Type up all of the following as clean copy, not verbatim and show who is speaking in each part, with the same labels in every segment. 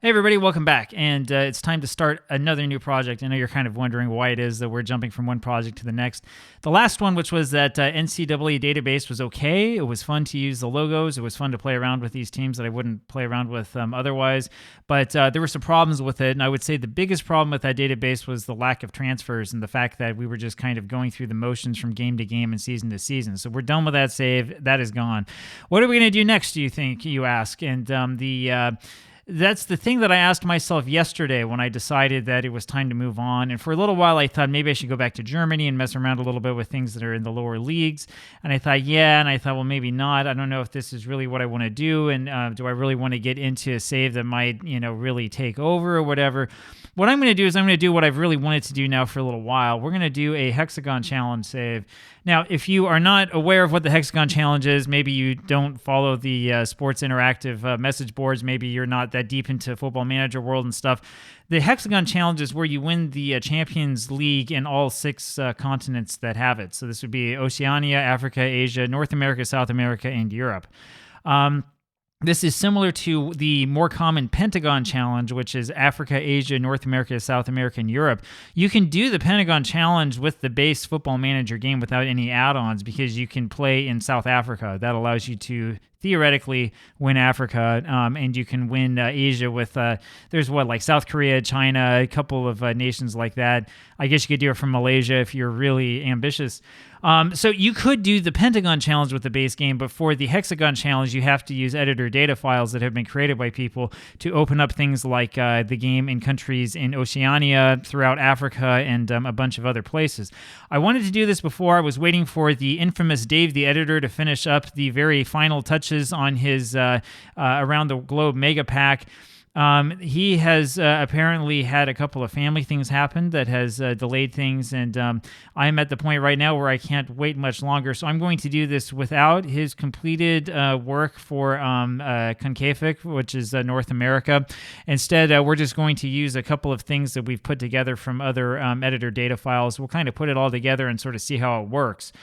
Speaker 1: Hey everybody, welcome back. And it's time to start another new project. I know you're kind of wondering why it is that we're jumping from one project to the next. The last one, which was that NCAA database, was okay. It was fun to use the logos. It was fun to play around with these teams that I wouldn't play around with otherwise. But there were some problems with it. And I would say the biggest problem with that database was the lack of transfers and the fact that we were just kind of going through the motions from game to game and season to season. So we're done with that save. That is gone. What are we going to do next, do you think, you ask? And that's the thing that I asked myself yesterday when I decided that it was time to move on. And for a little while, I thought maybe I should go back to Germany and mess around a little bit with things that are in the lower leagues. And I thought, well, maybe not. I don't know if this is really what I want to do. And do I really want to get into a save that might, really take over or whatever? What I'm going to do is I'm going to do what I've really wanted to do now for a little while. We're going to do a Hexagon challenge save. Now, if you are not aware of what the Hexagon challenge is, maybe you don't follow the Sports Interactive message boards, maybe you're not that deep into Football Manager world and stuff. The Hexagon challenge is where you win the Champions League in all six continents that have it. So this would be Oceania, Africa, Asia, North America, South America, and Europe. This is similar to the more common Pentagon Challenge, which is Africa, Asia, North America, South America, and Europe. You can do the Pentagon Challenge with the base Football Manager game without any add-ons because you can play in South Africa. That allows you to theoretically win Africa, and you can win Asia with, there's like South Korea, China, a couple of nations like that. I guess you could do it from Malaysia if you're really ambitious. So you could do the Pentagon Challenge with the base game, but for the Hexagon Challenge, you have to use editor data files that have been created by people to open up things like the game in countries in Oceania, throughout Africa, and a bunch of other places. I wanted to do this before. I was waiting for the infamous Dave the Editor to finish up the very final touches on his Around the Globe Mega Pack. He has apparently had a couple of family things happen that has delayed things, and I'm at the point right now where I can't wait much longer, so I'm going to do this without his completed work for Concaific, which is North America. Instead, we're just going to use a couple of things that we've put together from other editor data files. We'll kind of put it all together and sort of see how it works.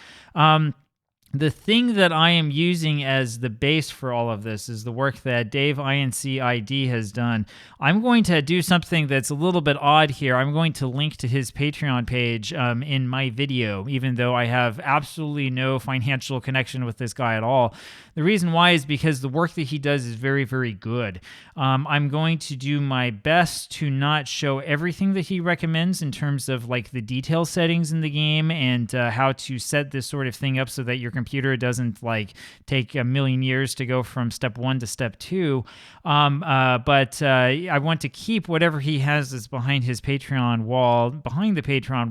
Speaker 1: The thing that I am using as the base for all of this is the work that Dave INCID has done. I'm going to do something that's a little bit odd here. I'm going to link to his Patreon page in my video, even though I have absolutely no financial connection with this guy at all. The reason why is because the work that he does is very, very good. I'm going to do my best to not show everything that he recommends in terms of like the detail settings in the game and how to set this sort of thing up so that your computer doesn't like take a million years to go from step 1 to step 2. But I want to keep whatever he has that's behind the Patreon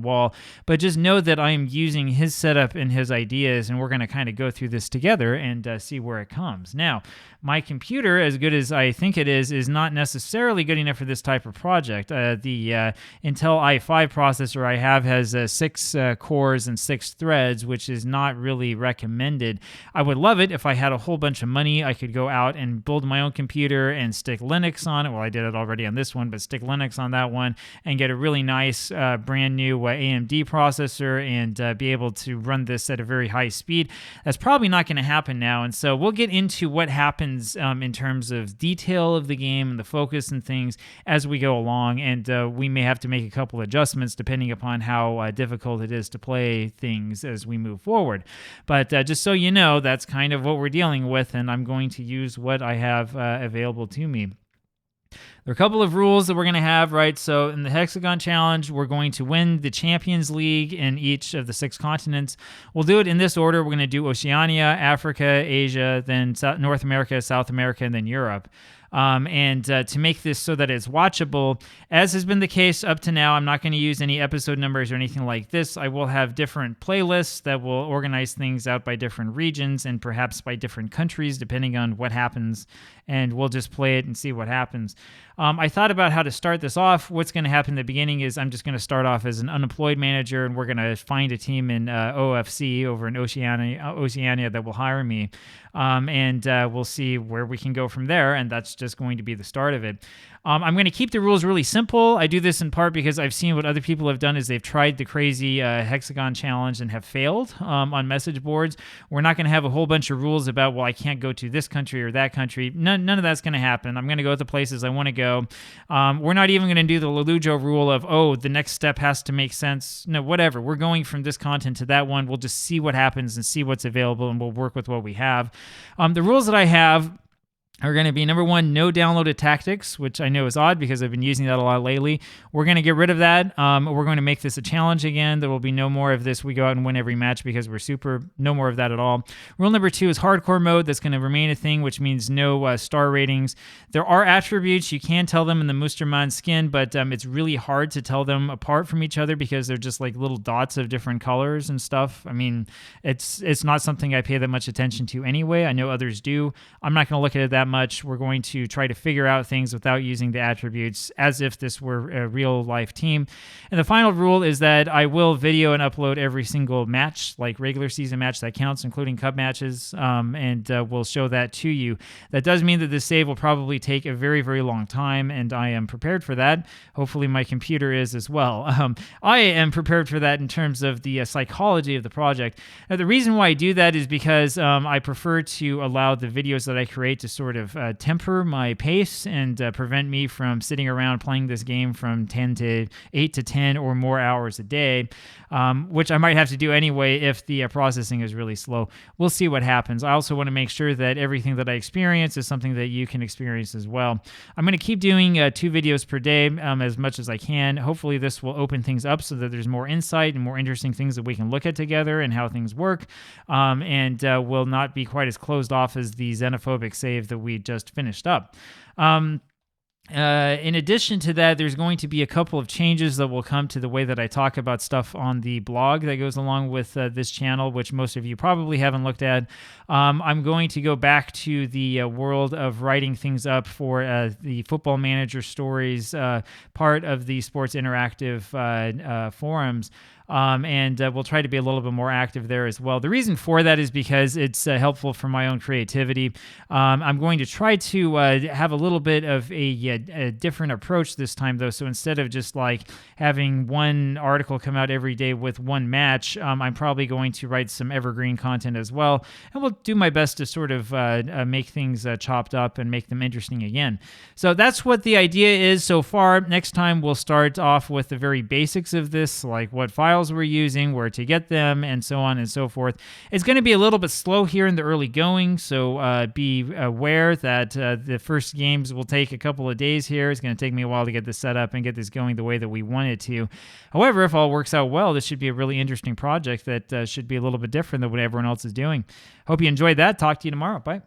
Speaker 1: wall, but just know that I am using his setup and his ideas, and we're going to kind of go through this together and see where it comes. Now, my computer, as good as I think it is not necessarily good enough for this type of project. The Intel i5 processor I have has 6 cores and 6 threads, which is not really recommended. I would love it if I had a whole bunch of money. I could go out and build my own computer and stick Linux on it. Well, I did it already on this one, but stick Linux on that one and get a really nice brand new AMD processor and be able to run this at a very high speed. That's probably not going to happen now, and so we'll get into what happens in terms of detail of the game and the focus and things as we go along, and we may have to make a couple adjustments depending upon how difficult it is to play things as we move forward. But just so you know, that's kind of what we're dealing with, and I'm going to use what I have available to me. There are a couple of rules that we're going to have, right? So in the Hexagon Challenge, we're going to win the Champions League in each of the 6 continents. We'll do it in this order. We're going to do Oceania, Africa, Asia, then North America, South America, and then Europe. And to make this so that it's watchable, as has been the case up to now, I'm not going to use any episode numbers or anything like this. I will have different playlists that will organize things out by different regions and perhaps by different countries, depending on what happens, and we'll just play it and see what happens. I thought about how to start this off. What's going to happen in the beginning is I'm just going to start off as an unemployed manager, and we're going to find a team in OFC over in Oceania that will hire me. and we'll see where we can go from there. And that's just going to be the start of it. I'm going to keep the rules really simple. I do this in part because I've seen what other people have done is they've tried the crazy Hexagon challenge and have failed on message boards. We're not going to have a whole bunch of rules about, well, I can't go to this country or that country. None of that's going to happen. I'm going to go to the places I want to go. We're not even going to do the Lelujo rule of, oh, the next step has to make sense. No, whatever. We're going from this content to that one. We'll just see what happens and see what's available, and we'll work with what we have. The rules that I have are going to be, number one, no downloaded tactics, which I know is odd because I've been using that a lot lately. We're going to get rid of that. We're going to make this a challenge again. There will be no more of this. We go out and win every match because we're super. No more of that at all. Rule number two is hardcore mode. That's going to remain a thing, which means no star ratings. There are attributes. You can tell them in the Mustermann skin, but it's really hard to tell them apart from each other because they're just like little dots of different colors and stuff. I mean, it's not something I pay that much attention to anyway. I know others do. I'm not going to look at it that much. We're going to try to figure out things without using the attributes as if this were a real life team. And the final rule is that I will video and upload every single match, like regular season match that counts, including cup matches, and we'll show that to you. That does mean that this save will probably take a very, very long time, and I am prepared for that. Hopefully my computer is as well. I am prepared for that in terms of the psychology of the project. Now, the reason why I do that is because I prefer to allow the videos that I create to sort of temper my pace and prevent me from sitting around playing this game from 8 to 10 or more hours a day, which I might have to do anyway if the processing is really slow. We'll see what happens. I also want to make sure that everything that I experience is something that you can experience as well. I'm going to keep doing 2 videos per day as much as I can. Hopefully this will open things up so that there's more insight and more interesting things that we can look at together and how things work, and will not be quite as closed off as the xenophobic save that we just finished up. In addition to that, there's going to be a couple of changes that will come to the way that I talk about stuff on the blog that goes along with this channel, which most of you probably haven't looked at. I'm going to go back to the world of writing things up for the Football Manager Stories part of the Sports Interactive forums. And we'll try to be a little bit more active there as well. The reason for that is because it's helpful for my own creativity. I'm going to try to have a little bit of a different approach this time, though. So instead of just like having one article come out every day with one match, I'm probably going to write some evergreen content as well. And we'll do my best to sort of make things chopped up and make them interesting again. So that's what the idea is so far. Next time, we'll start off with the very basics of this, like what files we're using, where to get them, and so on and so forth. It's going to be a little bit slow here in the early going, so be aware that the first games will take a couple of days here. It's going to take me a while to get this set up and get this going the way that we want it to. However, if all works out well, this should be a really interesting project that should be a little bit different than what everyone else is doing. Hope you enjoyed that. Talk to you tomorrow. Bye.